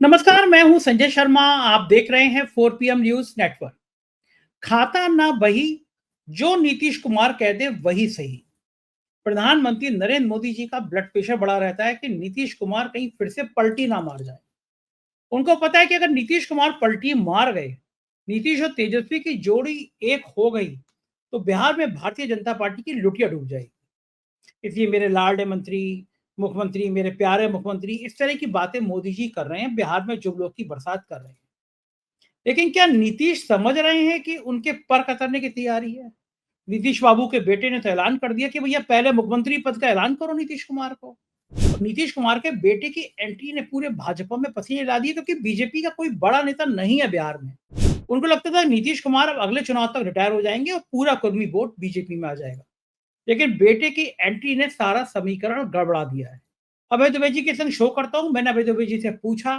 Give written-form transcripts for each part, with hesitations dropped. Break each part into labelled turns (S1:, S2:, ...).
S1: नमस्कार, मैं हूं संजय शर्मा। आप देख रहे हैं 4 PM न्यूज नेटवर्क। खाता ना बही, जो नीतीश कुमार कह दे वही सही। प्रधानमंत्री नरेंद्र मोदी जी का ब्लड प्रेशर बढ़ा रहता है कि नीतीश कुमार कहीं फिर से पलटी ना मार जाए। उनको पता है कि अगर नीतीश कुमार पलटी मार गए, नीतीश और तेजस्वी की जोड़ी एक हो गई, तो बिहार में भारतीय जनता पार्टी की लुटिया डूब जाएगी। इसलिए मेरे लाडले मंत्री, मुख्यमंत्री, मेरे प्यारे मुख्यमंत्री, इस तरह की बातें मोदी जी कर रहे हैं, बिहार में जुमलों की बरसात कर रहे हैं। लेकिन क्या नीतीश समझ रहे हैं कि उनके पर कतरने की तैयारी है? नीतीश बाबू के बेटे ने तो ऐलान कर दिया कि भैया पहले मुख्यमंत्री पद का ऐलान करो नीतीश कुमार को। और नीतीश कुमार के बेटे की एंट्री ने पूरे भाजपा में पसीने ला दिए, क्योंकि बीजेपी का कोई बड़ा नेता नहीं है बिहार में। उनको लगता था नीतीश कुमार अब अगले चुनाव तक रिटायर हो जाएंगे और पूरा कुर्मी वोट बीजेपी में आ जाएगा। लेकिन बेटे की एंट्री ने सारा समीकरण गड़बड़ा दिया है। अभय दुबे जी के संग शो करता हूं। मैंने अभय दुबे जी से पूछा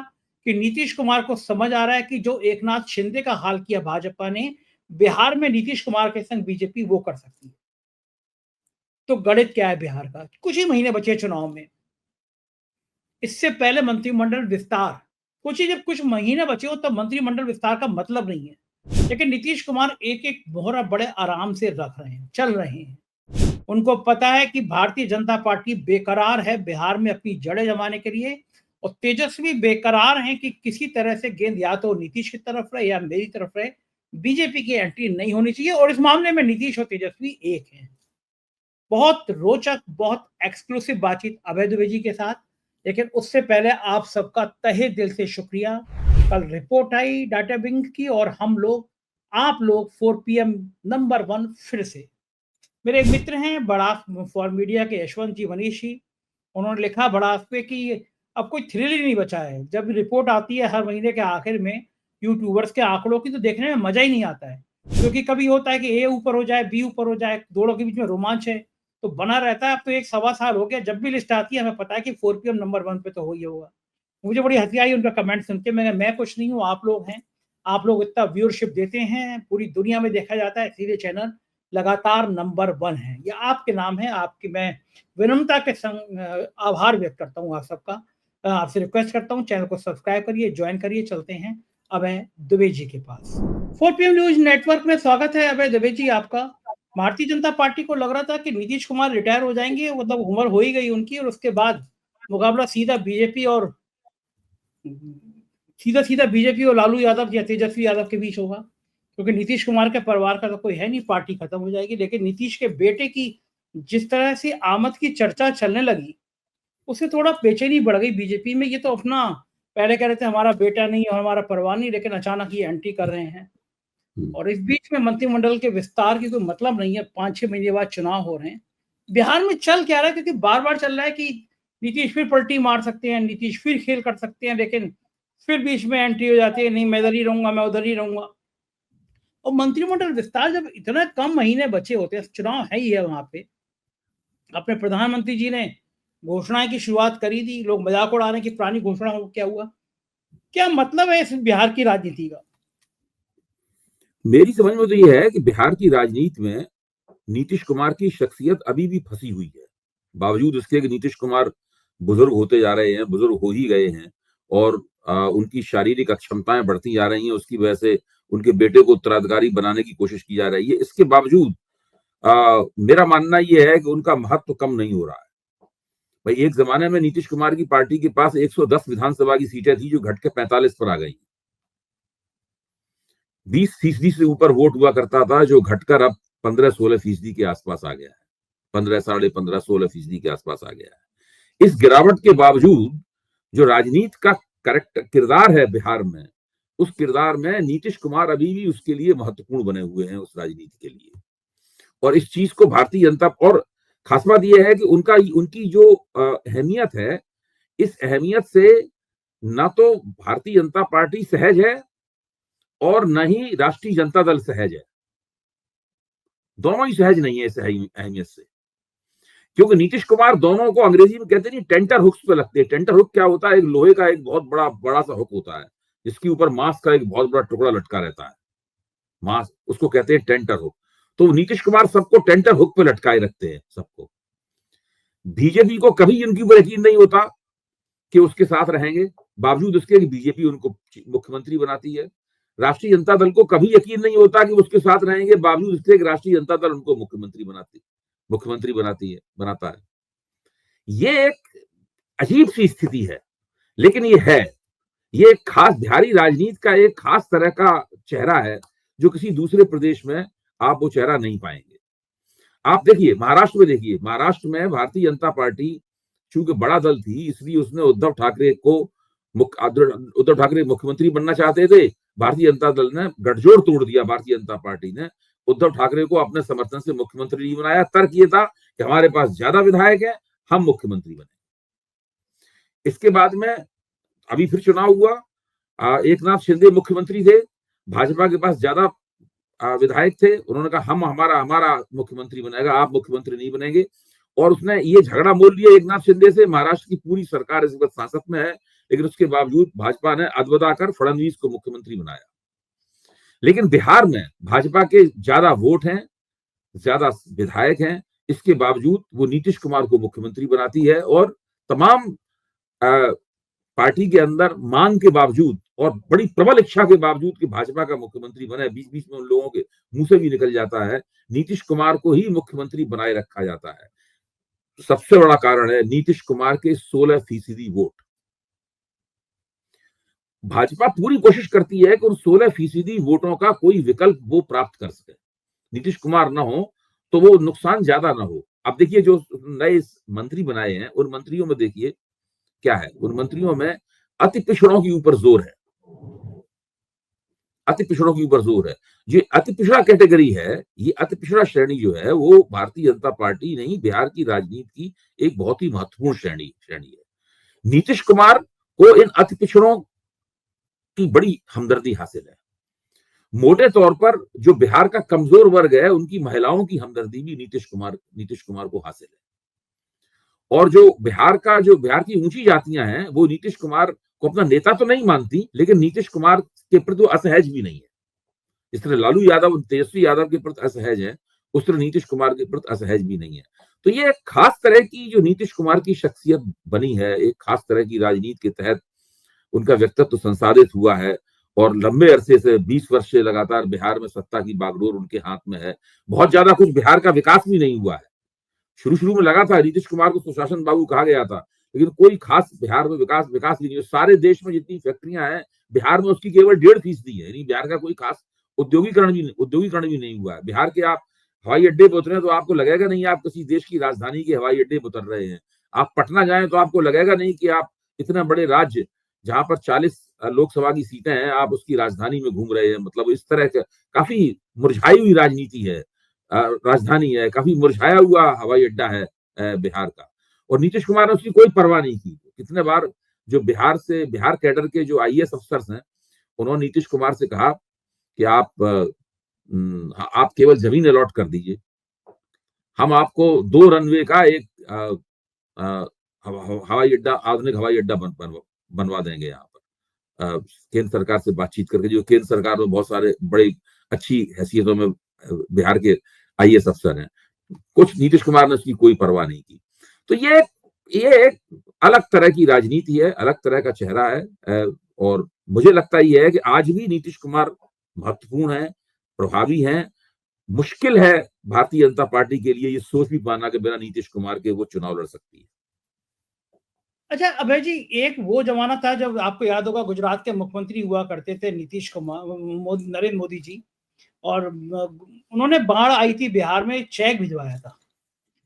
S1: कि नीतीश कुमार को समझ आ रहा है कि जो एकनाथ शिंदे का हाल किया भाजपा ने, बिहार में नीतीश कुमार के संग बीजेपी वो कर सकती है। तो गणित क्या है बिहार का? कुछ ही महीने बचे चुनाव में, इससे पहले मंत्रिमंडल विस्तार। जब कुछ महीने बचे हो तब मंत्रिमंडल विस्तार का मतलब नहीं है। लेकिन नीतीश कुमार एक एक मोहरा बड़े आराम से रख रहे हैं, चल रहे हैं। उनको पता है कि भारतीय जनता पार्टी बेकरार है बिहार में अपनी जड़ें जमाने के लिए, और तेजस्वी बेकरार हैं कि किसी तरह से गेंद या तो नीतीश की तरफ रहे या मेरी तरफ रहे। बीजेपी की एंट्री नहीं होनी चाहिए, और इस मामले में नीतीश और तेजस्वी एक हैं। बहुत रोचक, बहुत एक्सक्लूसिव बातचीत अभय द्विवेदी जी के साथ। लेकिन उससे पहले आप सबका तहे दिल से शुक्रिया। कल रिपोर्ट आई डाटा बैंक की, और आप लोग 4 PM नंबर 1 फिर से। मेरे एक मित्र हैं बड़ास फॉर मीडिया के यशवंत जी मनीषी। उन्होंने लिखा बड़ास पे कि अब कोई थ्रिल ही नहीं बचा है। जब रिपोर्ट आती है हर महीने के आखिर में यूट्यूबर्स के आंकड़ों की, तो देखने में मजा ही नहीं आता है। क्योंकि कभी होता है कि ए ऊपर हो जाए, बी ऊपर हो जाए, दोनों के बीच में रोमांच है, तो बना रहता है। अब तो एक सवा साल हो गया, जब भी लिस्ट आती है हमें पता है कि 4 PM नंबर 1 पे तो हो ही होगा। मुझे बड़ी हंसी आई उनका कमेंट सुन के। मैं कुछ नहीं हूँ, आप लोग हैं। आप लोग इतना व्यूअरशिप देते हैं, पूरी दुनिया में देखा जाता है, इसीलिए चैनल लगातार नंबर 1 है। ये आपके नाम है। आपकी मैं विनम्रता के संग आभार व्यक्त करता हूँ आप सबका। आपसे रिक्वेस्ट करता हूँ, चैनल को सब्सक्राइब करिए, ज्वाइन करिए। चलते हैं अभय दुबे जी के पास। 4 PM न्यूज नेटवर्क में स्वागत है अभय दुबे जी आपका। भारतीय जनता पार्टी को लग रहा था कि नीतीश कुमार रिटायर हो जाएंगे, मतलब उम्र हो ही गई उनकी, और उसके बाद मुकाबला सीधा सीधा बीजेपी और लालू यादव या तेजस्वी यादव के बीच होगा। क्योंकि नीतीश कुमार के परिवार का तो कोई है नहीं, पार्टी खत्म हो जाएगी। लेकिन नीतीश के बेटे की जिस तरह से आमद की चर्चा चलने लगी, उससे थोड़ा बेचैनी बढ़ गई बीजेपी में। ये तो अपना पहले कह रहे थे हमारा बेटा नहीं और हमारा परिवार नहीं, लेकिन अचानक ये एंट्री कर रहे हैं। और इस बीच में मंत्रिमंडल के विस्तार की कोई मतलब नहीं है। 5-6 महीने बाद चुनाव हो रहे हैं। बिहार में चल क्या रहा है? क्योंकि बार बार चल रहा है कि नीतीश फिर पलटी मार सकते हैं, नीतीश फिर खेल कर सकते हैं, लेकिन फिर बीच में एंट्री हो जाती है, नहीं मैं इधर ही रहूंगा, मैं उधर ही रहूंगा। और मंत्रिमंडल विस्तार जब इतना कम महीने बचे होते हैं, चुनाव है ही है वहां पे, अपने प्रधानमंत्री जी ने घोषणाएं की शुरुआत करी थी, लोग मजाक उड़ा रहे हैं कि पुरानी घोषणा हो, क्या हुआ? क्या मतलब है इस बिहार की राजनीति का?
S2: मेरी समझ में तो यह है कि बिहार की राजनीति में नीतीश कुमार की शख्सियत अभी भी फंसी हुई है। बावजूद इसके कि नीतीश कुमार बुजुर्ग होते जा रहे हैं, बुजुर्ग हो ही गए हैं, और उनकी शारीरिक अक्षमताएं बढ़ती जा रही हैं। उसकी वजह से उनके बेटे को उत्तराधिकारी बनाने की कोशिश की जा रही है। इसके बावजूद मेरा मानना यह है कि उनका महत्व कम नहीं हो रहा है। भाई, एक जमाने में नीतीश कुमार की पार्टी के पास 110 विधानसभा की सीटें थी, जो घट के 45 पर आ गई। 20% से ऊपर वोट हुआ करता था, जो घटकर अब 15-16% के आसपास आ गया है। 15, 15.5, 16% के आसपास आ गया है। इस गिरावट के बावजूद जो राजनीति का करेक्ट किरदार है बिहार में, उस किरदार में नीतीश कुमार अभी भी उसके लिए महत्वपूर्ण बने हुए हैं, उस राजनीति के लिए। और इस चीज को भारतीय जनता, और खास बात यह है कि उनकी जो अहमियत है, इस अहमियत से ना तो भारतीय जनता पार्टी सहज है और न ही राष्ट्रीय जनता दल सहज है। दोनों ही सहज नहीं है इस अहमियत से। क्योंकि नीतीश कुमार दोनों को अंग्रेजी में कहते नहीं, टेंटर हुक्स पे लगते हैं। टेंटर हुक क्या होता है? एक लोहे का एक बहुत बड़ा सा हुक होता है, जिसके ऊपर मांस का एक बहुत बड़ा टुकड़ा लटका रहता है। मांस, उसको कहते हैं टेंटर हुक। तो नीतीश कुमार सबको टेंटर हुक पे लटकाए रखते हैं, सबको। बीजेपी को कभी उनके ऊपर यकीन नहीं होता कि उसके साथ रहेंगे। बावजूद उसके कि बीजेपी उनको मुख्यमंत्री बनाती है। राष्ट्रीय जनता दल को कभी यकीन नहीं होता कि उसके साथ रहेंगे, बावजूद इसके कि राष्ट्रीय जनता दल उनको मुख्यमंत्री बनाता है। ये एक अजीब सी स्थिति है, लेकिन ये एक खास बिहारी राजनीति का एक खास तरह का चेहरा है जो किसी दूसरे प्रदेश में आप वो चेहरा नहीं पाएंगे। आप देखिए महाराष्ट्र में भारतीय जनता पार्टी चूंकि बड़ा दल थी, इसलिए उसने उद्धव ठाकरे मुख्यमंत्री बनना चाहते थे। भारतीय जनता दल ने गठजोड़ तोड़ दिया, भारतीय जनता पार्टी ने उद्धव ठाकरे को अपने समर्थन से मुख्यमंत्री नहीं बनाया। तर्क ये था कि हमारे पास ज्यादा विधायक है, हम मुख्यमंत्री बने। इसके बाद में अभी फिर चुनाव हुआ, एकनाथ शिंदे मुख्यमंत्री थे, भाजपा के पास ज्यादा विधायक थे, उन्होंने कहा हमारा मुख्यमंत्री बनेगा, आप मुख्यमंत्री नहीं बनेंगे। और उसने ये झगड़ा मोल लिया एकनाथ शिंदे से। महाराष्ट्र की पूरी सरकार इस वक्त सांसद में है, लेकिन उसके बावजूद भाजपा ने अदबदा कर फडणवीस को मुख्यमंत्री बनाया। लेकिन बिहार में भाजपा के ज्यादा वोट हैं, ज्यादा विधायक हैं, इसके बावजूद वो नीतीश कुमार को मुख्यमंत्री बनाती है। और तमाम पार्टी के अंदर मांग के बावजूद और बड़ी प्रबल इच्छा के बावजूद कि भाजपा का मुख्यमंत्री बने, बीच बीच में उन लोगों के मुंह से भी निकल जाता है, नीतीश कुमार को ही मुख्यमंत्री बनाए रखा जाता है। सबसे बड़ा कारण है नीतीश कुमार के 16% वोट। भाजपा पूरी कोशिश करती है कि उन 16% वोटों का कोई विकल्प वो प्राप्त कर सके, नीतीश कुमार ना हो तो वो नुकसान ज्यादा ना हो। अब देखिए जो नए मंत्री बनाए हैं, उन मंत्रियों में देखिए क्या है, उन मंत्रियों में अति पिछड़ों के ऊपर जोर है, अति पिछड़ों के ऊपर जोर है। ये अति पिछड़ा कैटेगरी है, ये अति पिछड़ा श्रेणी जो है वो भारतीय जनता पार्टी नहीं, बिहार की राजनीति की एक बहुत ही महत्वपूर्ण श्रेणी है। नीतीश कुमार को इन अति पिछड़ों की बड़ी हमदर्दी हासिल है। मोटे तौर पर जो बिहार का कमजोर वर्ग है, उनकी महिलाओं की हमदर्दी भी नीतीश कुमार को हासिल है। और जो बिहार की ऊंची जातियां हैं, वो नीतीश कुमार को अपना नेता तो नहीं मानती, लेकिन नीतीश कुमार के प्रति असहज भी नहीं है। इस तरह लालू यादव, तेजस्वी यादव के प्रति असहज है, उस तरह नीतीश कुमार के प्रति असहज भी नहीं है। तो ये एक खास तरह की जो नीतीश कुमार की शख्सियत बनी है, एक खास तरह की राजनीति के तहत उनका व्यक्तित्व संसाधित हुआ है। और लंबे अरसे से 20 वर्ष से लगातार बिहार में सत्ता की बागडोर उनके हाथ में है। बहुत ज्यादा कुछ बिहार का विकास भी नहीं हुआ है। शुरू में लगा था, नीतीश कुमार को सुशासन बाबू कहा गया था, लेकिन कोई खास बिहार में विकास भी नहीं है। सारे देश में जितनी फैक्ट्रियां हैं, बिहार में उसकी केवल 1.5% है, यानी बिहार का कोई खास उद्योगीकरण भी नहीं हुआ है। बिहार के आप हवाई अड्डे पे उतरे तो आपको लगेगा नहीं आप किसी देश की राजधानी के हवाई अड्डे पे उतर रहे हैं। आप पटना जाएं तो आपको लगेगा नहीं कि आप इतना बड़े राज्य जहां पर 40 लोकसभा की सीटें हैं, आप उसकी राजधानी में घूम रहे हैं। मतलब इस तरह का काफी मुरझाई हुई राजनीति है, राजधानी है, काफी मुरझाया हुआ हवाई अड्डा है बिहार का। और नीतीश कुमार ने उसकी कोई परवाह नहीं की। कितने बार जो बिहार कैडर के जो IAS अफसर्स हैं, उन्होंने नीतीश कुमार से कहा कि आप केवल जमीन अलॉट कर दीजिए, हम आपको 2 रनवे का एक हवाई अड्डा, आधुनिक हवाई अड्डा बनवा देंगे यहाँ पर। केंद्र सरकार से बातचीत करके, जो केंद्र सरकार में बहुत सारे बड़े अच्छी हैसियतों में बिहार के IAS अफसर हैं, कुछ नीतीश कुमार ने उसकी कोई परवाह नहीं की। तो ये एक अलग तरह की राजनीति है, अलग तरह का चेहरा है। और मुझे लगता ये है कि आज भी नीतीश कुमार महत्वपूर्ण है, प्रभावी है। मुश्किल है भारतीय जनता पार्टी के लिए ये सोच भी पाना कि बिना नीतीश कुमार के वो चुनाव लड़ सकती है।
S1: अच्छा अभय जी, एक वो जमाना था जब आपको याद होगा गुजरात के मुख्यमंत्री हुआ करते थे नीतीश कुमार, नरेंद्र मोदी जी, और उन्होंने बाढ़ आई थी बिहार में, चेक भिजवाया था,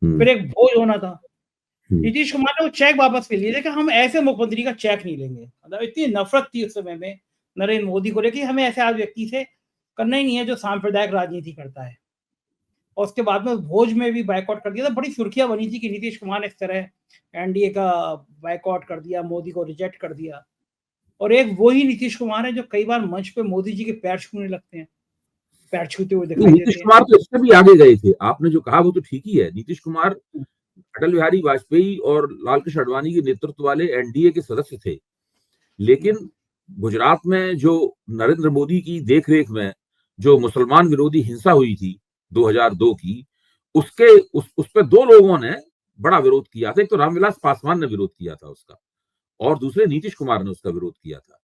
S1: फिर एक भोज होना था। नीतीश कुमार ने वो चेक वापस ले लिए कि हम ऐसे मुख्यमंत्री का चेक नहीं लेंगे। मतलब इतनी नफरत थी उस समय में नरेंद्र मोदी को लेकर, हमें ऐसे आज व्यक्ति से करना ही नहीं है जो सांप्रदायिक राजनीति करता है। और उसके बाद में भोज में भी बाइकआउट कर दिया था। बड़ी सुर्खियां बनी थी कि नीतीश कुमार ने इस तरह NDA का बाइकआउट कर दिया, मोदी को रिजेक्ट कर दिया। और एक वही नीतीश कुमार है जो कई बार मंच पे मोदी जी के पैर छूने लगते हैं, पैर छूते हुए दिखाई देते हैं।
S2: नीतीश कुमार तो इससे भी आगे गए थे। आपने जो कहा वो तो ठीक ही है। नीतीश कुमार अटल बिहारी वाजपेयी और लालकृष्ण आडवाणी के नेतृत्व वाले NDA के सदस्य थे, लेकिन गुजरात में जो नरेंद्र मोदी की देखरेख में जो मुसलमान विरोधी हिंसा हुई थी 2002 की, उस पे 2 लोगों ने बड़ा विरोध किया था। एक तो रामविलास पासवान ने विरोध किया था उसका, और दूसरे नीतीश कुमार ने उसका विरोध किया था।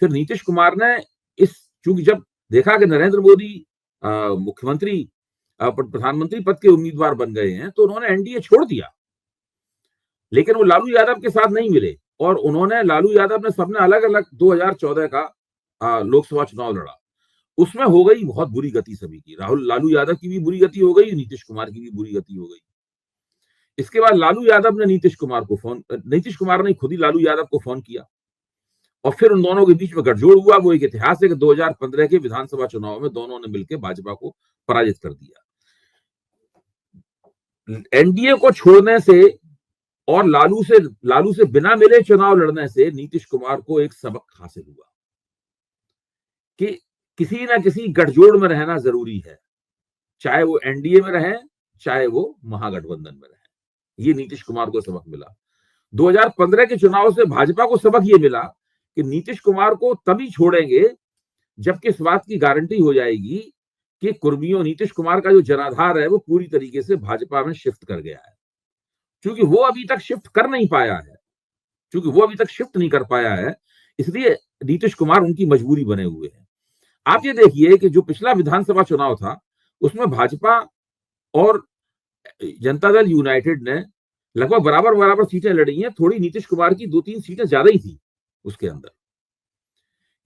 S2: फिर नीतीश कुमार ने चूंकि जब देखा कि नरेंद्र मोदी मुख्यमंत्री प्रधानमंत्री पद के उम्मीदवार बन गए हैं, तो उन्होंने एनडीए छोड़ दिया, लेकिन वो लालू यादव के साथ नहीं मिले और उन्होंने लालू यादव ने सबने अलग अलग 2014 का लोकसभा चुनाव लड़ा। उसमें हो गई बहुत बुरी गति सभी की, लालू यादव की भी बुरी गति हो गई, नीतीश कुमार की भी बुरी गति हो गई। इसके बाद लालू यादव ने नीतीश कुमार ने खुद ही लालू यादव को फोन किया और फिर उन दोनों के बीच में गठजोड़ हुआ। वो एक इतिहास है कि 2015 के विधानसभा चुनाव में दोनों ने मिलकर भाजपा को पराजित कर दिया। एनडीए को छोड़ने से और लालू से बिना मिले चुनाव लड़ने से नीतीश कुमार को एक सबक हासिल हुआ कि किसी ना किसी गठजोड़ में रहना जरूरी है, चाहे वो एनडीए में रहे, चाहे वो महागठबंधन में रहे। ये नीतीश कुमार को सबक मिला। 2015 के चुनाव से भाजपा को सबक ये मिला कि नीतीश कुमार को तभी छोड़ेंगे जबकि इस बात की गारंटी हो जाएगी कि कुर्मियों नीतीश कुमार का जो जनाधार है वो पूरी तरीके से भाजपा में शिफ्ट कर गया है। क्योंकि वो अभी तक शिफ्ट नहीं कर पाया है, इसलिए नीतीश कुमार उनकी मजबूरी बने हुए हैं। आप ये देखिए कि जो पिछला विधानसभा चुनाव था उसमें भाजपा और जनता दल यूनाइटेड ने लगभग बराबर सीटें लड़ी हैं। थोड़ी नीतीश कुमार की 2-3 सीटें ज्यादा ही थी उसके अंदर।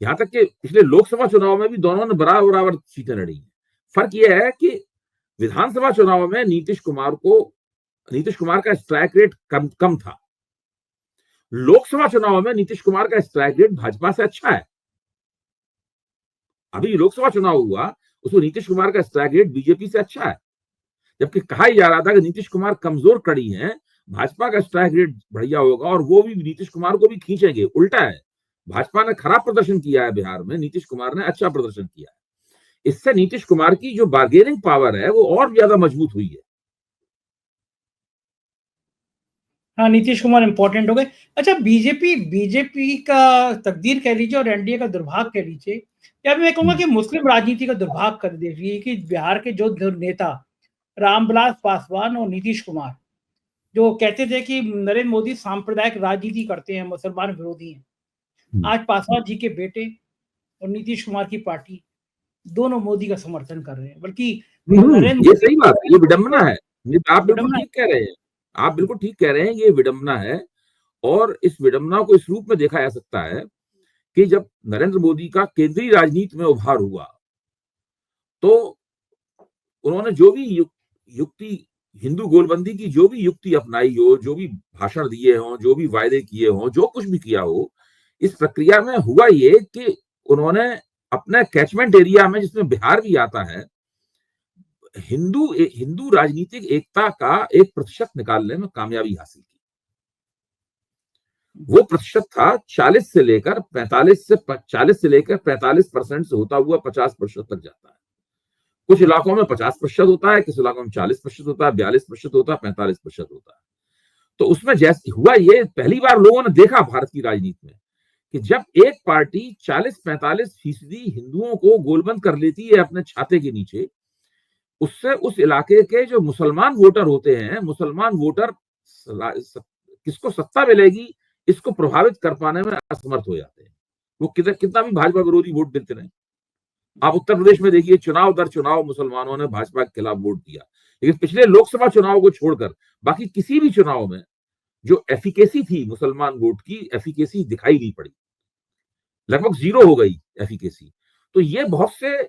S2: यहां तक कि पिछले लोकसभा चुनाव में भी दोनों ने बराबर सीटें लड़ी हैं। फर्क यह है कि विधानसभा चुनाव में नीतीश कुमार का स्ट्राइक रेट कम था। लोकसभा चुनाव में नीतीश कुमार का स्ट्राइक रेट भाजपा से अच्छा है। अभी लोकसभा चुनाव हुआ उसमें नीतीश कुमार का स्ट्राइक रेट बीजेपी से अच्छा है, जबकि कहा ही जा रहा था कि नीतीश कुमार कमजोर कड़ी हैं, भाजपा का स्ट्राइक रेट बढ़िया होगा और वो भी नीतीश कुमार को भी खींचेंगे। उल्टा है, भाजपा ने खराब प्रदर्शन किया है बिहार में, नीतीश कुमार ने अच्छा प्रदर्शन किया है। इससे नीतीश कुमार की जो बार्गेनिंग पावर है वो और ज्यादा मजबूत हुई है।
S1: हाँ, नीतीश कुमार इंपॉर्टेंट हो गए। अच्छा, बीजेपी का तकदीर कह लीजिए और एनडीए का दुर्भाग्य कह लीजिए, या मैं कहूंगा कि मुस्लिम राजनीति का दुर्भाग्य कर दीजिए कि बिहार के जो नेता रामविलास पासवान और नीतीश कुमार जो कहते थे कि नरेंद्र मोदी सांप्रदायिक राजनीति करते हैं, मुसलमान विरोधी हैं, आज पासवान जी के बेटे और नीतीश कुमार की पार्टी दोनों मोदी का समर्थन कर रहे हैं। बल्कि
S2: ये सही बात है, ये विडंबना है। आप बिल्कुल ठीक कह रहे हैं, आप बिल्कुल ठीक कह रहे हैं, ये विडंबना है। और इस विडंबना को इस रूप में देखा जा सकता है कि जब नरेंद्र मोदी का केंद्रीय राजनीति में उभार हुआ तो उन्होंने जो भी युक्ति हिंदू गोलबंदी की जो भी युक्ति अपनाई हो, जो भी भाषण दिए हों, जो भी वायदे किए हों, जो कुछ भी किया हो, इस प्रक्रिया में हुआ ये कि उन्होंने अपने कैचमेंट एरिया में, जिसमें बिहार भी आता है, हिंदू राजनीतिक एकता का 1% निकालने में कामयाबी हासिल की। वो प्रतिशत था 40 से लेकर 45% से होता हुआ 50% तक जाता है। कुछ इलाकों में 50% होता है, कुछ इलाकों में 40% होता है, 42% होता है, 45% होता है। तो उसमें जैसे हुआ ये, पहली बार लोगों ने देखा भारत की राजनीति में कि जब एक पार्टी 40-45% हिंदुओं को गोलबंद कर लेती है अपने छाते के नीचे, उससे उस इलाके के जो मुसलमान वोटर होते हैं, मुसलमान वोटर किसको सत्ता मिलेगी इसको प्रभावित कर पाने में असमर्थ हो जाते हैं। वो कितना भी भाजपा विरोधी वोट देते रहे। आप उत्तर प्रदेश में देखिए, चुनाव दर चुनाव मुसलमानों ने भाजपा के खिलाफ वोट दिया, लेकिन पिछले लोकसभा चुनाव को छोड़कर बाकी किसी भी चुनाव में जो एफिकेसी थी मुसलमान वोट की, एफिकेसी दिखाई नहीं पड़ी, लगभग 0 हो गई एफिकेसी। तो ये बहुत से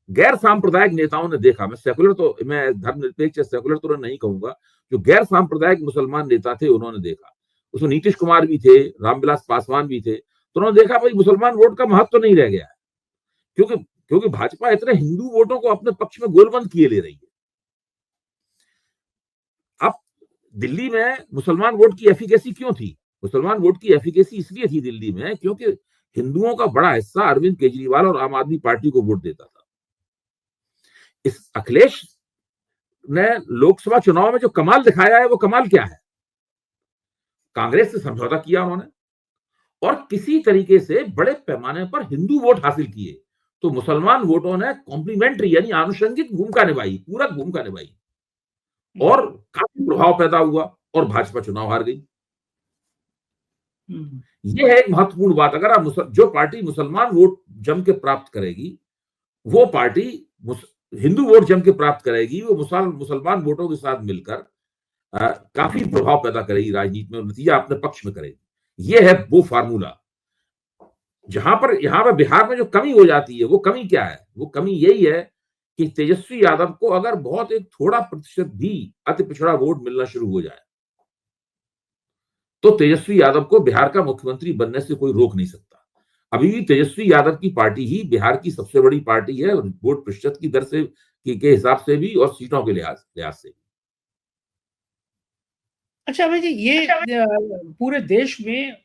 S2: गैर सांप्रदायिक नेताओं ने देखा। मैं धर्मनिरपेक्ष सेकुलर तो नहीं कहूंगा, जो गैर सांप्रदायिक मुसलमान नेता थे उन्होंने देखा, उसमें नीतीश कुमार भी थे, रामविलास पासवान भी थे, तो उन्होंने देखा भाई मुसलमान वोट का महत्व तो नहीं रह गया है, क्योंकि भाजपा इतने हिंदू वोटों को अपने पक्ष में गोलबंद किए ले रही है। अब दिल्ली में मुसलमान वोट की एफिकेसी क्यों थी? मुसलमान वोट की एफिकेसी इसलिए थी दिल्ली में क्योंकि हिंदुओं का बड़ा हिस्सा अरविंद केजरीवाल और आम आदमी पार्टी को वोट देता था। इस अखिलेश ने लोकसभा चुनाव में जो कमाल दिखाया है, वो कमाल क्या है? कांग्रेस से समझौता किया उन्होंने और किसी तरीके से बड़े पैमाने पर हिंदू वोट हासिल किए। तो मुसलमान वोटों ने कॉम्प्लीमेंट्री यानी आनुषंगिक भूमिका निभाई, पूरक भूमिका निभाई और काफी प्रभाव पैदा हुआ और भाजपा चुनाव हार गई। ये है एक महत्वपूर्ण बात। अगर आप जो पार्टी मुसलमान वोट जम के प्राप्त करेगी, वो पार्टी हिंदू वोट जम के प्राप्त करेगी, वो मुसलमान वोटों के साथ मिलकर काफी प्रभाव पैदा करेगी राजनीति में, नतीजा अपने पक्ष में करेगी। ये है वो फार्मूला। जहां पर यहां पर बिहार में जो कमी हो जाती है, वो कमी क्या है? वो कमी यही है कि तेजस्वी यादव को अगर बहुत एक थोड़ा प्रतिशत भी अति पिछड़ा वोट मिलना शुरू हो जाए, तो तेजस्वी यादव को बिहार का मुख्यमंत्री बनने से कोई रोक नहीं सकता। अभी भी तेजस्वी यादव की पार्टी ही बिहार की सबसे बड़ी पार्टी है, वोट प्रतिशत की दर से के हिसाब से भी और सीटों के लिहाज से भी।
S1: अच्छा भाई जी, ये पूरे देश में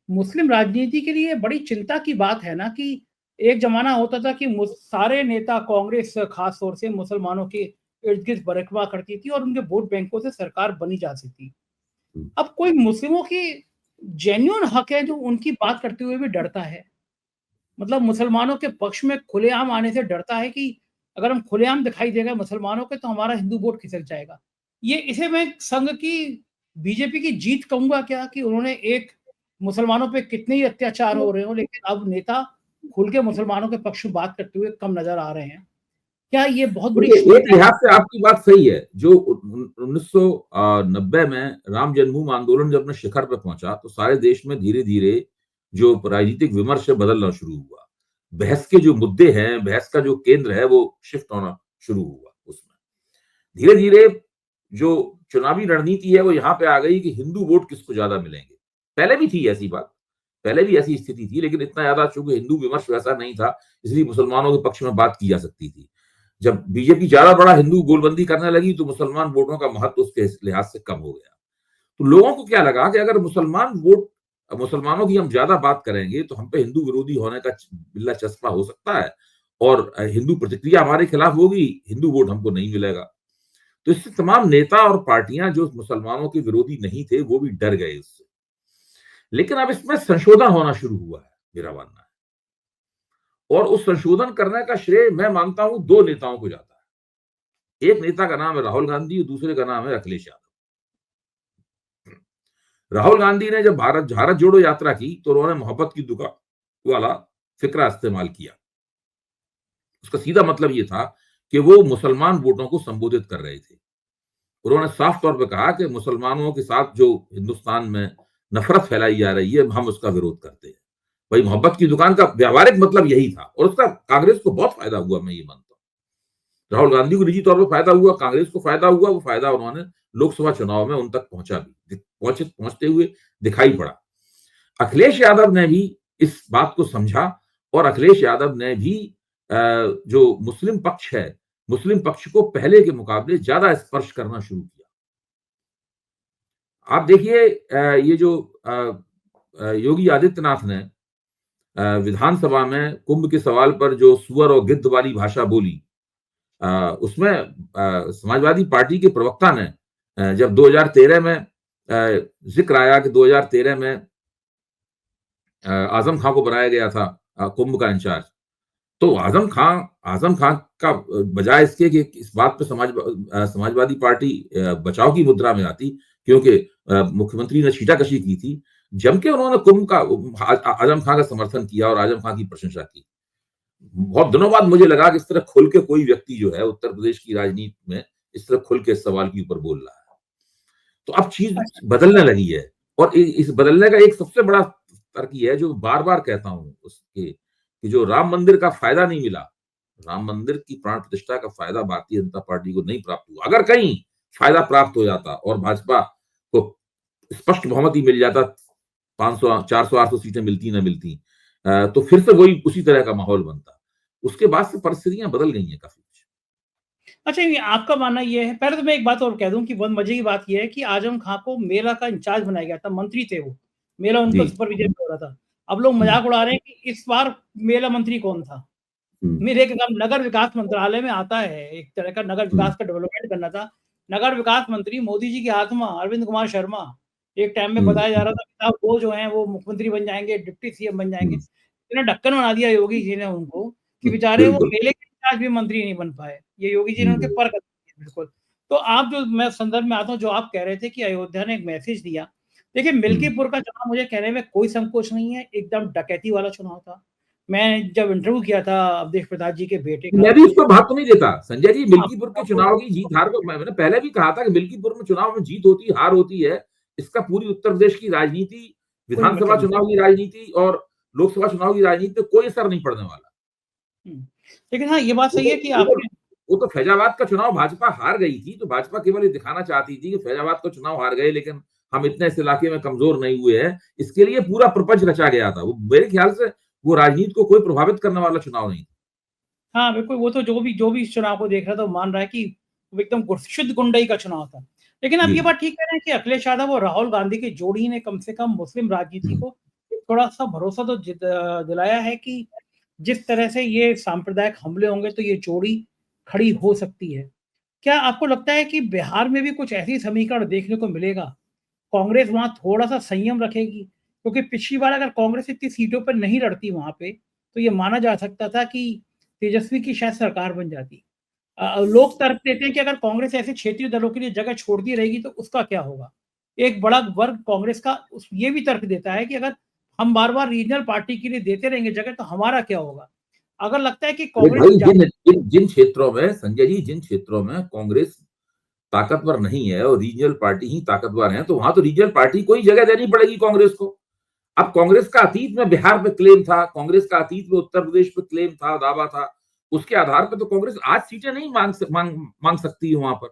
S1: मुस्लिम राजनीति के लिए बड़ी चिंता की बात है ना कि एक जमाना होता था कि सारे नेता, कांग्रेस खास तौर से मुसलमानों के इर्द गिर्द परिक्रमा करती थी और उनके वोट बैंकों से सरकार बनी जाती थी। अब कोई मुस्लिमों की जेन्युइन हक है जो उनकी बात करते हुए भी डरता है, मतलब मुसलमानों के पक्ष में खुलेआम आने से डरता है कि अगर हम खुलेआम दिखाई देगा मुसलमानों के तो हमारा हिंदू वोट खिसक जाएगा। ये इसे मैं संघ की बीजेपी की जीत कहूंगा क्या कि उन्होंने एक मुसलमानों पे कितने ही अत्याचार हो रहे हो लेकिन अब नेता खुल के मुसलमानों के पक्ष में बात करते हुए कम नजर आ रहे हैं। क्या ये बहुत बड़ी
S2: एक लिहाज से आपकी बात सही है। जो 1990 में राम जन्मभूमि आंदोलन जब अपने शिखर पर पहुंचा, तो सारे देश में धीरे धीरे जो राजनीतिक विमर्श है बदलना शुरू हुआ। बहस के जो मुद्दे हैं, बहस का जो केंद्र है, वो शिफ्ट होना शुरू हुआ। उसमें धीरे धीरे जो चुनावी रणनीति है वो यहाँ पे आ गई कि हिंदू वोट किसको ज्यादा मिलेंगे। पहले भी थी ऐसी बात, पहले भी ऐसी स्थिति थी, लेकिन इतना ज्यादा चूंकि हिंदू विमर्श वैसा नहीं था, इसलिए मुसलमानों के पक्ष में बात की जा सकती थी। जब बीजेपी ज्यादा बड़ा हिंदू गोलबंदी करने लगी तो मुसलमान वोटों का महत्व उसके लिहाज से कम हो गया। तो लोगों को क्या लगा कि अगर मुसलमानों की हम ज्यादा बात करेंगे तो हम पे हिंदू विरोधी होने का बिल्ला चस्पा हो सकता है और हिंदू प्रतिक्रिया हमारे खिलाफ होगी, हिंदू वोट हमको नहीं मिलेगा। तो इससे तमाम नेता और पार्टियां जो मुसलमानों के विरोधी नहीं थे वो भी डर गए इससे। लेकिन अब इसमें संशोधन होना शुरू हुआ है, मेरा मानना है। और उस संशोधन करने का श्रेय मैं मानता हूं दो नेताओं को जाता है। एक नेता का नाम है राहुल गांधी और दूसरे का नाम है अखिलेश यादव। राहुल गांधी ने जब भारत जोड़ो यात्रा की तो उन्होंने मोहब्बत की दुकान वाला फिक्रा इस्तेमाल किया। उसका सीधा मतलब यह था कि वो मुसलमान वोटों को संबोधित कर रहे थे। उन्होंने साफ तौर पर कहा कि मुसलमानों के साथ जो हिंदुस्तान में नफरत फैलाई जा रही है, हम उसका विरोध करते हैं। भाई, मोहब्बत की दुकान का व्यावहारिक मतलब यही था और उसका कांग्रेस को बहुत फायदा हुआ, मैं ये मानता हूँ। राहुल गांधी को निजी तौर पर फायदा हुआ, कांग्रेस को फायदा हुआ। वो फायदा उन्होंने लोकसभा चुनाव में उन तक पहुंचते हुए दिखाई पड़ा। अखिलेश यादव ने भी इस बात को समझा और अखिलेश यादव ने भी जो मुस्लिम पक्ष है, मुस्लिम पक्ष को पहले के मुकाबले ज्यादा स्पर्श करना शुरू किया। आप देखिए, ये जो योगी आदित्यनाथ ने विधानसभा में कुंभ के सवाल पर जो सुअर और गिद्ध वाली भाषा बोली, उसमें समाजवादी पार्टी के प्रवक्ता ने जब 2013 में जिक्र आया कि 2013 में आजम खां को बनाया गया था कुंभ का इंचार्ज, तो आजम खां का बजाय इसके कि इस बात पे समाजवादी पार्टी बचाव की मुद्रा में आती, क्योंकि मुख्यमंत्री ने छीटाकशी की थी, जम के उन्होंने कुंभ का आजम खां का समर्थन किया और आजम खां की प्रशंसा की। बहुत दिनों बाद मुझे लगा कि इस तरह खुल के कोई व्यक्ति जो है उत्तर प्रदेश की राजनीति में इस तरह खुल के इस सवाल के ऊपर बोल रहा है। तो अब चीज बदलने लगी है और इस बदलने का एक सबसे बड़ा तर्क ये है, जो बार बार कहता हूं उसके, कि जो राम मंदिर का फायदा नहीं मिला, राम मंदिर की प्राण प्रतिष्ठा का फायदा भारतीय जनता पार्टी को नहीं प्राप्त हुआ। अगर कहीं फायदा प्राप्त हो जाता और भाजपा को स्पष्ट बहुमति मिल जाता, 500, 400, 800 सीटें मिलती ना मिलती, तो फिर से वही उसी तरह का माहौल बनता। उसके बाद से परिस्थितियां बदल गई हैं काफी।
S1: अच्छा, ये आपका मानना ये है, पहले तो मैं एक बात और कह दूं कि बहुत मजे की बात ये है कि आजम खां को मेला का इंचार्ज बनाया गया था, मंत्री थे वो, मेला उनका सुपरविजन हो रहा था। अब लोग मजाक उड़ा रहे हैं कि इस बार मेला मंत्री कौन था। मेरे एक काम नगर विकास मंत्रालय में आता है, एक तरह का नगर विकास का डेवलपमेंट करना था। नगर विकास मंत्री मोदी जी की आत्मा अरविंद कुमार शर्मा, एक टाइम में बताया जा रहा था कि साहब वो जो है वो मुख्यमंत्री बन जाएंगे, डिप्टी सीएम बन जाएंगे। इन्हें ढक्कन बना दिया योगी जी ने उनको कि बेचारे वो मेले के इंचार्ज भी मंत्री नहीं बन पाए। ये योगी जी ने उनके पर कर दिए बिल्कुल। तो आप जो, मैं संदर्भ में आता हूँ, जो आप कह रहे थे कि अयोध्या ने एक मैसेज दिया, देखिए, मिल्कीपुर का चुनाव मुझे कहने में कोई संकोच नहीं है, एकदम डकैती वाला चुनाव था। मैं जब इंटरव्यू किया था अवधेश प्रताप जी के बेटे का,
S2: मैं भी उसको महत्व नहीं देता संजय जी।
S1: आप
S2: मिल्कीपुर के चुनाव की जीत हार को मैंने पहले भी कहा था कि मिल्कीपुर में चुनाव में जीत होती हार होती है, इसका पूरी उत्तर प्रदेश की राजनीति,
S1: कोई
S2: विधानसभा
S1: मतलब नहीं।
S2: चुनाव की राजनीति और लोकसभा चुनाव की राजनीति पे कोई असर नहीं पड़ने वाला।
S1: हुँ। लेकिन हाँ, ये बात
S2: वो
S1: सही
S2: तो
S1: है कि
S2: वो तो
S1: आपने
S2: वो तो फैजाबाद का चुनाव भाजपा हार गई थी, तो भाजपा केवल ये दिखाना चाहती थी कि फैजाबाद का चुनाव हार गए, लेकिन हम इतने इस इलाके में कमजोर नहीं हुए हैं। इसके लिए पूरा प्रपंच रचा गया था। वो मेरे ख्याल से वो राजनीति को कोई प्रभावित करने वाला चुनाव नहीं था।
S1: हाँ, बिल्कुल, वो तो जो भी इस चुनाव को देख रहा था, वो मान रहा है कि वो एकदम शुद्ध गुंडई का चुनाव था। लेकिन आप
S2: जी
S1: ये
S2: जी।
S1: बात ठीक कह रहे हैं कि अखिलेश यादव और राहुल गांधी की जोड़ी ने कम से कम मुस्लिम राजनीति
S2: हम्म।
S1: को थोड़ा-सा भरोसा तो दिलाया है कि जिस तरह से ये सांप्रदायिक हमले होंगे, तो ये जोड़ी खड़ी हो सकती है। क्या आपको लगता है कि बिहार में भी कुछ ऐसी समीकरण देखने को मिलेगा? कांग्रेस वहाँ थोड़ा-सा संयम रखेगी? क्योंकि पिछली बार अगर कांग्रेस इतनी सीटों पर नहीं लड़ती वहाँ पे, तो ये माना जा सकता था कि तेजस्वी की शायद सरकार बन जाती। लोग तर्क देते हैं कि अगर कांग्रेस ऐसे क्षेत्रीय दलों के लिए जगह छोड़ती रहेगी तो उसका क्या होगा? एक बड़ा वर्ग कांग्रेस का ये भी तर्क देता है कि अगर हम बार-बार रीजनल पार्टी के लिए देते रहेंगे जगह तो हमारा क्या होगा? अगर लगता है कि
S2: अरे
S1: कांग्रेस
S2: भाई,
S1: जा
S2: जिन जिन जिन क्षेत्रों में संजय जी, जिन क्षेत्रों में कांग्रेस ताकतवर नहीं है और रीजनल पार्टी ही ताकतवर है, तो वहां तो रीजनल पार्टी को ही जगह देनी पड़ेगी कांग्रेस को। अब कांग्रेस का अतीत में बिहार पे क्लेम था, कांग्रेस का अतीत में उत्तर प्रदेश पे क्लेम था, दावा था। उसके आधार पर तो कांग्रेस आज सीटें नहीं मांग सकती है वहां पर।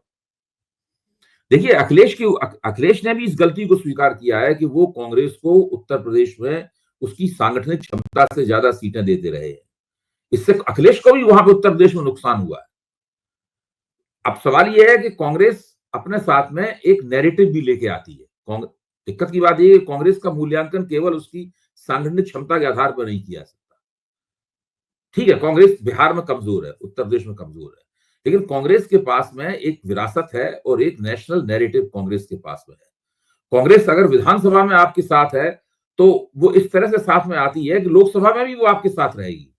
S2: देखिए, अखिलेश ने भी इस गलती को स्वीकार किया है कि वो कांग्रेस को उत्तर प्रदेश में उसकी सांगठनिक क्षमता से ज्यादा सीटें देते रहे हैं। इससे अखिलेश को भी वहां पर उत्तर प्रदेश में नुकसान हुआ है। अब सवाल यह है कि कांग्रेस अपने साथ में एक नैरेटिव भी लेके आती है। दिक्कत की बात यह है कि कांग्रेस का मूल्यांकन केवल उसकी सांगठनिक क्षमता के आधार पर नहीं किया सकता। ठीक है, कांग्रेस बिहार में कमजोर है, उत्तर प्रदेश में कमजोर है, लेकिन कांग्रेस के पास में एक विरासत है और एक नेशनल नैरेटिव कांग्रेस के पास में है। कांग्रेस अगर विधानसभा में आपके साथ है, तो वो इस तरह से साथ में आती है कि लोकसभा में भी वो आपके साथ रहेगी।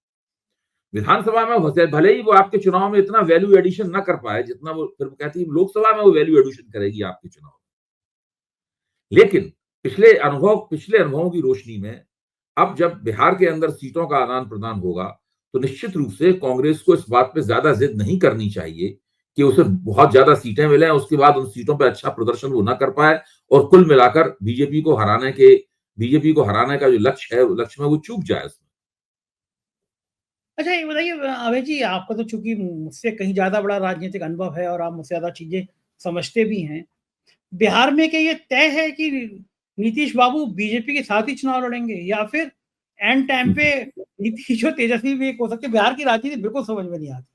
S2: विधानसभा में भले ही वो आपके चुनाव में इतना वैल्यू एडिशन ना कर पाए जितना वो फिर कहती है लोकसभा में वो वैल्यू एडिशन करेगी आपके चुनाव में। लेकिन पिछले अनुभवों की रोशनी में अब जब बिहार के अंदर सीटों का आदान प्रदान होगा, तो निश्चित रूप से कांग्रेस को इस बात पे ज्यादा जिद नहीं करनी चाहिए कि उसे बहुत ज्यादा सीटें मिले, उसके बाद उन सीटों पे अच्छा प्रदर्शन वो ना कर पाए और कुल मिलाकर बीजेपी को हराने का जो लक्ष्य है, लक्ष्य में वो चूक जाए उसमें।
S1: अच्छा ये बताइए अभय जी, आपका तो चूँकि मुझसे कहीं ज़्यादा बड़ा राजनीतिक अनुभव है और आप मुझसे ज़्यादा चीज़ें समझते भी हैं। बिहार में क्या ये तय है कि नीतीश बाबू बीजेपी के साथ ही चुनाव लड़ेंगे या फिर एंड टाइम पे नीतीश और तेजस्वी भी एक हो सकते हैं? बिहार की राजनीति बिल्कुल समझ में नहीं आती।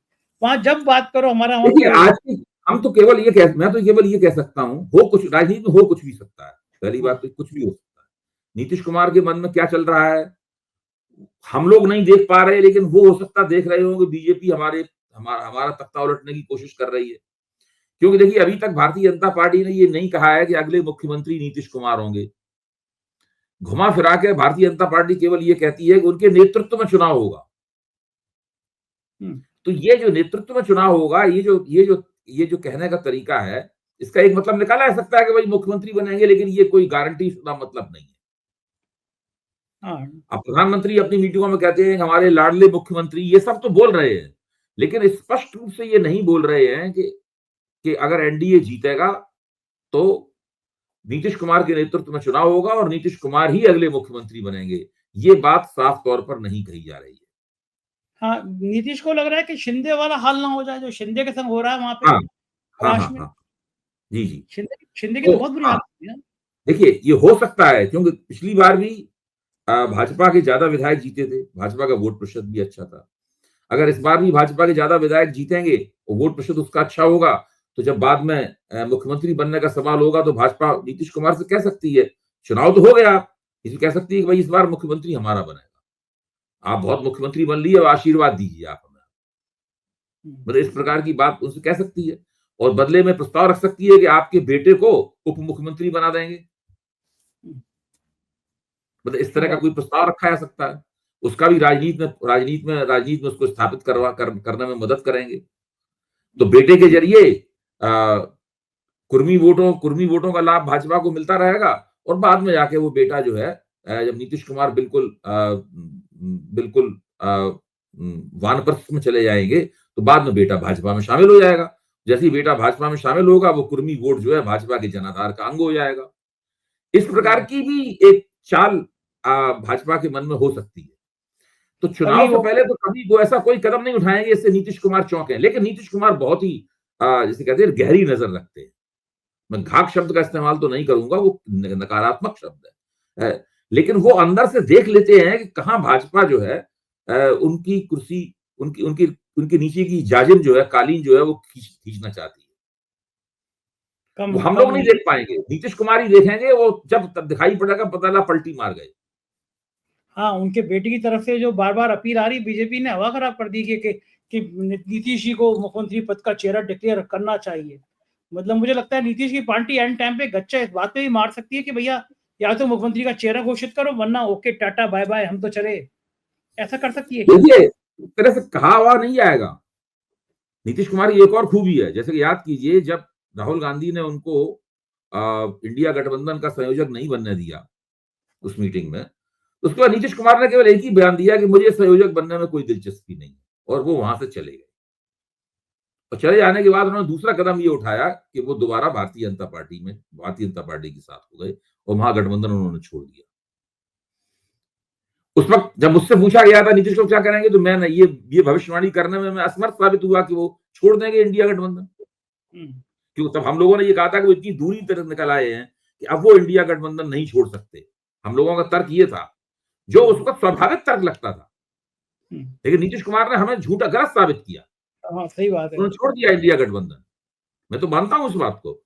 S1: वहाँ जब बात करो हमारा वहाँ
S2: देखिए,
S1: कोई
S2: आज की हम तो मैं तो केवल ये कह सकता हूँ, हो कुछ राजनीति में हो कुछ भी सकता है। पहली बात
S1: हाँ,
S2: तो कुछ भी हो सकता है। नीतीश कुमार के मन में क्या चल रहा है, हम लोग नहीं देख पा रहे, लेकिन वो हो सकता है देख रहे होंगे। बीजेपी हमारा तख्ता उलटने की कोशिश कर रही है। क्योंकि देखिए, अभी तक भारतीय जनता पार्टी ने ये नहीं कहा है कि अगले मुख्यमंत्री नीतीश कुमार होंगे। घुमा फिरा के भारतीय जनता पार्टी केवल ये कहती है कि उनके नेतृत्व में चुनाव होगा।
S1: हुँ।
S2: तो ये जो नेतृत्व में चुनाव होगा, ये जो कहने का तरीका है, इसका एक मतलब निकाला जा सकता है कि भाई मुख्यमंत्री बनेंगे, लेकिन ये कोई गारंटी शुदा मतलब नहीं है।
S1: हाँ,
S2: अब प्रधानमंत्री अपनी मीटिंगों में कहते हैं कि हमारे लाडले मुख्यमंत्री, ये सब तो बोल रहे हैं, लेकिन स्पष्ट रूप से ये नहीं बोल रहे हैं कि अगर एनडीए जीतेगा तो नीतीश कुमार के नेतृत्व में चुनाव होगा और नीतीश कुमार ही अगले मुख्यमंत्री बनेंगे। ये बात साफ तौर पर नहीं कही जा रही है।
S1: हाँ, नीतीश को लग रहा है कि शिंदे वाला हाल ना हो जाए जो शिंदे के संग हो रहा है वहाँ पे
S2: हाँ हाँ हाँ
S1: महाराष्ट्र में।
S2: हाँ। जी जी।
S1: शिंदे की
S2: तो
S1: तो बहुत बुरी
S2: हाँ,
S1: हालत हुई है।
S2: देखिए, ये हो सकता है क्योंकि पिछली बार भी भाजपा के ज्यादा विधायक जीते थे, भाजपा का वोट प्रतिशत भी अच्छा था। अगर इस बार भी भाजपा के ज्यादा विधायक जीतेंगे और वोट प्रतिशत उसका अच्छा होगा, तो जब बाद में मुख्यमंत्री बनने का सवाल होगा, तो भाजपा नीतीश कुमार से कह सकती है, चुनाव तो हो गया, इसे कह सकती है कि भाई इस बार मुख्यमंत्री हमारा बनेगा, आप बहुत मुख्यमंत्री बन लिए, अब आशीर्वाद दीजिए आप हमें।
S1: हुँ,
S2: मतलब इस प्रकार की बात उनसे कह सकती है और बदले में प्रस्ताव रख सकती है कि आपके बेटे को उप मुख्यमंत्री बना देंगे।
S1: हुँ,
S2: मतलब इस तरह का
S1: बहुत
S2: कोई प्रस्ताव रखा जा सकता है। उसका भी राजनीति में उसको स्थापित करने में मदद करेंगे। तो बेटे के जरिए कुर्मी वोटों का लाभ भाजपा को मिलता रहेगा और बाद में जाके वो बेटा जो है जब नीतीश कुमार बिल्कुल वानप्रस्थ में चले जाएंगे तो बाद में बेटा भाजपा में शामिल हो जाएगा। जैसे ही बेटा भाजपा में शामिल होगा वो कुर्मी वोट जो है भाजपा के जनाधार का अंग हो जाएगा। इस प्रकार की भी एक चाल भाजपा के मन में हो सकती है। तो चुनाव से पहले तो कभी वो ऐसा कोई कदम नहीं उठाएंगे इससे नीतीश कुमार चौंके। लेकिन नीतीश कुमार बहुत ही जैसे कहते हैं गहरी नजर रखते हैं। मैं घाक शब्द का इस्तेमाल तो नहीं करूंगा, वो नकारात्मक शब्द है, लेकिन वो अंदर से देख लेते हैं कि कहां भाजपा जो है उनकी कुर्सी, उनकी उनकी उनके नीचे की जाजिम जो है, कालीन जो है वो खींचना चाहती है। वो हम लोग नहीं देख पाएंगे, नीतीश कुमार ही देखेंगे। वो जब तब दिखाई पड़ेगा पता लगा पलटी मार गए।
S1: हाँ, उनके बेटे की तरफ से जो बार-बार अपील आ रही, बीजेपी ने हवा खराब कर दी कि नीतीश जी को मुख्यमंत्री पद का चेहरा डिक्लेयर करना चाहिए। मतलब मुझे लगता है नीतीश की पार्टी एंड टाइम पे गच्चा इस बात पे भी मार सकती है कि भैया या तो मुख्यमंत्री का चेहरा घोषित करो, वरना ओके टाटा बाय बाय, हम तो चले। ऐसा कर सकती है।
S2: देखिए, इस तरह से कहा हुआ नहीं आएगा। नीतीश कुमार की एक और खूबी है, जैसे कि याद कीजिए जब राहुल गांधी ने उनको इंडिया गठबंधन का संयोजक नहीं बनने दिया उस मीटिंग में, उसके बाद नीतीश कुमार ने केवल एक ही बयान दिया कि मुझे संयोजक बनने में कोई दिलचस्पी नहीं, और वो वहां से चले गए। और चले जाने के बाद उन्होंने दूसरा कदम ये उठाया कि वो दोबारा भारतीय जनता पार्टी के साथ हो गए और महागठबंधन उन्होंने छोड़ दिया। उस वक्त जब मुझसे पूछा गया था नीतीश को क्या करेंगे, तो मैं ये भविष्यवाणी करने में मैं असमर्थ साबित हुआ कि वो छोड़ देंगे इंडिया गठबंधन। क्योंकि तब हम लोगों ने ये कहा था कि वो इतनी दूरी तरफ निकल आए हैं कि अब वो इंडिया गठबंधन नहीं छोड़ सकते। हम लोगों का तर्क ये था, जो उस वक्त स्वाभाविक तर्क लगता था। लेकिन नीतीश कुमार ने हमें झूठा गलत साबित किया।
S1: हाँ, सही बात है।
S2: उन्होंने छोड़ दिया इंडिया गठबंधन। मैं तो मानता हूं उस बात को।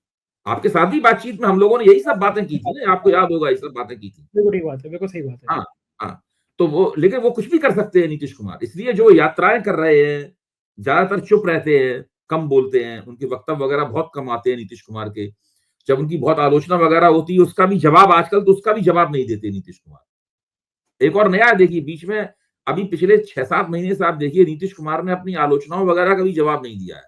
S2: आपके साथ ही बातचीत में हम लोगों ने यही सब बातें की थी ना, आपको याद होगा, ये सब बातें की थी।
S1: बिल्कुल सही बात है।
S2: हाँ, हाँ। तो वो, लेकिन वो कुछ भी कर सकते हैं नीतीश कुमार। इसलिए जो यात्राएं कर रहे हैं, ज्यादातर चुप रहते हैं, कम बोलते हैं, उनके वक्तव्य वगैरह बहुत कम आते हैं नीतीश कुमार के। जब उनकी बहुत आलोचना वगैरह होती है उसका भी जवाब आजकल तो उसका भी जवाब नहीं देते नीतीश कुमार। एक और नया देखिए, बीच में अभी पिछले 6-7 महीने से आप देखिए नीतीश कुमार ने अपनी आलोचनाओं वगैरह का भी जवाब नहीं दिया है।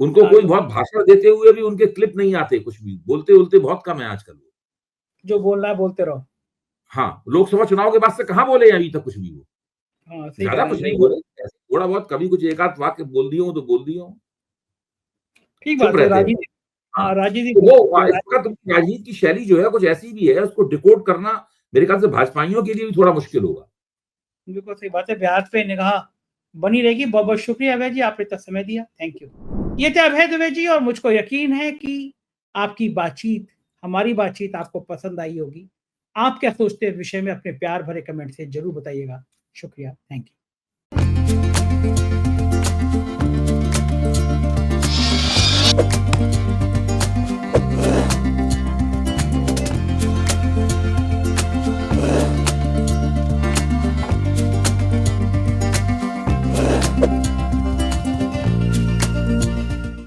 S2: उनको कोई बहुत भाषण देते हुए भी उनके क्लिप नहीं आते, कुछ भी बोलते बहुत कम है आजकल।
S1: जो बोलना है बोलते रहो।
S2: हाँ, लोकसभा चुनाव के बाद से कहाँ बोले अभी तक कुछ भी वो।
S1: हाँ,
S2: ज्यादा कुछ नहीं बोले, थोड़ा बहुत कभी कुछ एक आध वाक्य बोल दिए हो तो बोल दिए हो।
S1: ठीक बात है। राजनीति
S2: वो इस वक्त राजनीति की शैली जो है कुछ ऐसी भी है, उसको डिकोड करना मेरे ख्याल से भाजपाइयों के लिए भी थोड़ा मुश्किल होगा।
S1: बिल्कुल सही बात है। बिहार पे निगाह बनी रहेगी। बहुत बहुत शुक्रिया अभय जी, आपने इतना समय दिया। Thank you. ये थे अभय दुबे जी, और मुझको यकीन है कि आपकी बातचीत, हमारी बातचीत आपको पसंद आई होगी। आप क्या सोचते हैं विषय में अपने प्यार भरे कमेंट से जरूर बताइएगा। शुक्रिया। Thank you.